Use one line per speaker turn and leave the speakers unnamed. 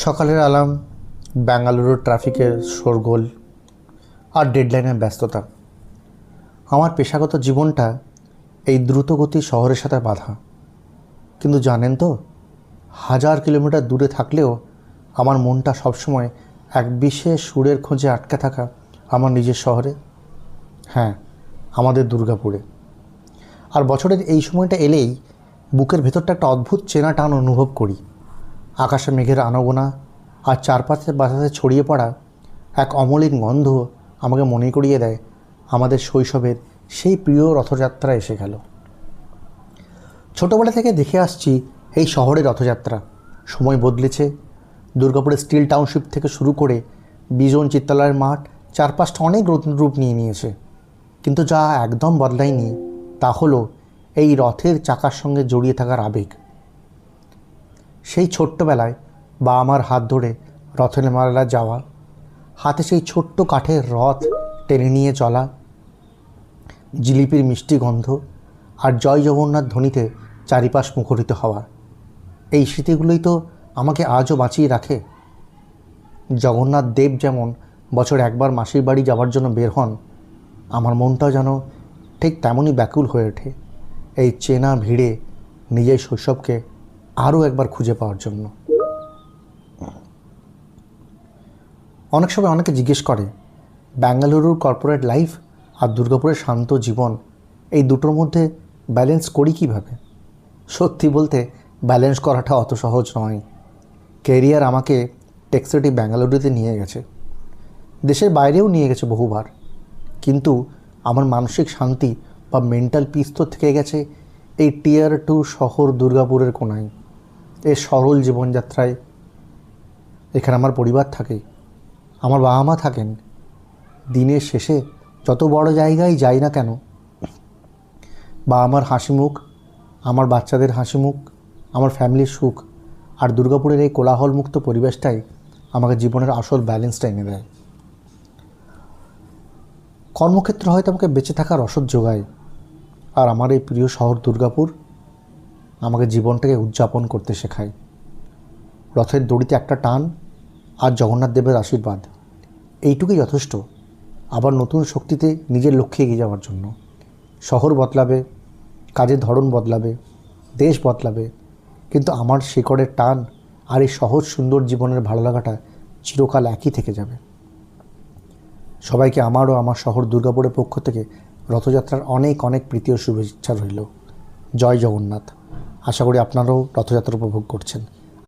সকালের অ্যালার্ম, বেঙ্গালুরুর ট্রাফিকের শোরগোল আর ডেডলাইনের ব্যস্ততা। আমার পেশাগত জীবনটা এই দ্রুতগতির শহরের সাথে বাঁধা। কিন্তু জানেন তো, 1000 কিলোমিটার দূরে থাকলেও আমার মনটা সবসময় এক বিশেষ সুরের খোঁজে আটকে থাকা আমার নিজের শহরে। হ্যাঁ, আমাদের দুর্গাপুরে। আর বছরের এই সময়টা এলেই বুকের ভেতরটা একটা অদ্ভুত চেনা টান অনুভব করি। আকাশে মেঘের আনাগোনা আর চারপাশে বাতাসে ছড়িয়ে পড়া এক অমলিন গন্ধ আমাকে মনে করিয়ে দেয় আমাদের শৈশবের সেই প্রিয় রথযাত্রা এসে গেল। ছোটোবেলা থেকে দেখে আসছি এই শহরের রথযাত্রা। সময় বদলেছে, দুর্গাপুরের স্টিল টাউনশিপ থেকে শুরু করে বিজন চিত্রালয়ের মাঠ, চারপাশটা অনেক রূপ নিয়ে নিয়েছে। কিন্তু যা একদম বদলায়নি তা হলো এই রথের চাকার সঙ্গে জড়িয়ে থাকার আবেগ। সেই ছোট্টবেলায় বাবা মার হাত ধরে রথের মেলা যাওয়া, হাতে সেই ছোট্ট কাঠের রথ টেনে নিয়ে চলা, জিলিপির মিষ্টি গন্ধ আর জয় জগন্নাথ ধ্বনিতে চারিপাশ মুখরিত হওয়া, এই স্মৃতিগুলোই তো আমাকে আজও বাঁচিয়ে রাখে। জগন্নাথ দেব যেমন বছর একবার মাসির বাড়ি যাওয়ার জন্য বের হন, আমার মনটাও যেন ঠিক তেমনই ব্যাকুল হয়ে ওঠে এই চেনা ভিড়ে নিজের শৈশবকে আরও একবার খুঁজে পাওয়ার জন্য। অনেক সময় অনেকে জিজ্ঞেস করে, বেঙ্গালুরুর কর্পোরেট লাইফ আর দুর্গাপুরের শান্ত জীবন, এই দুটোর মধ্যে ব্যালেন্স করি কীভাবে? সত্যি বলতে ব্যালেন্স করাটা অত সহজ নয়। ক্যারিয়ার আমাকে টেক সিটি বেঙ্গালুরুতে নিয়ে গেছে, দেশের বাইরেও নিয়ে গেছে বহুবার, কিন্তু আমার মানসিক শান্তি বা মেন্টাল পিস তো থেকে গেছে এই টিয়ার 2 শহর দুর্গাপুরের কোনায়। এই সরল জীবনযাত্রায় এখানে আমার পরিবার থাকে, আমার বাবা মা থাকেন। দিনের শেষে যত বড় জায়গায় যাই না কেন, বাবা মার হাসি মুখ, আমার বাচ্চাদের হাসি মুখ, আমার ফ্যামিলির সুখ আর দুর্গাপুরের এই কোলাহলমুক্ত পরিবেশটাই আমাকে জীবনের আসল ব্যালেন্সটা এনে দেয়। কর্মক্ষেত্র হয়তো আমাকে বেঁচে থাকার রসদ যোগায়, আর আমার এই প্রিয় শহর দুর্গাপুর আমাকে জীবনটাকে উদযাপন করতে শেখায়। রথের দড়িতে একটা টান আর জগন্নাথ দেবের আশীর্বাদ, এইটুকুই যথেষ্ট আবার নতুন শক্তিতে নিজের লক্ষ্যে এগিয়ে যাওয়ার জন্য। শহর বদলাবে, কাজের ধরন বদলাবে, দেশ বদলাবে, কিন্তু আমার শিকড়ের টান আর এই সহজ সুন্দর জীবনের ভালো লাগাটা চিরকাল একই থেকে যাবে। সবাইকে আমারও আমার শহর দুর্গাপুরের পক্ষ থেকে রথযাত্রার অনেক অনেক প্রীতি ও শুভেচ্ছা রইল। জয় জগন্নাথ। আশা করি আপনারাও রথযাত্রা উপভোগ করছেন।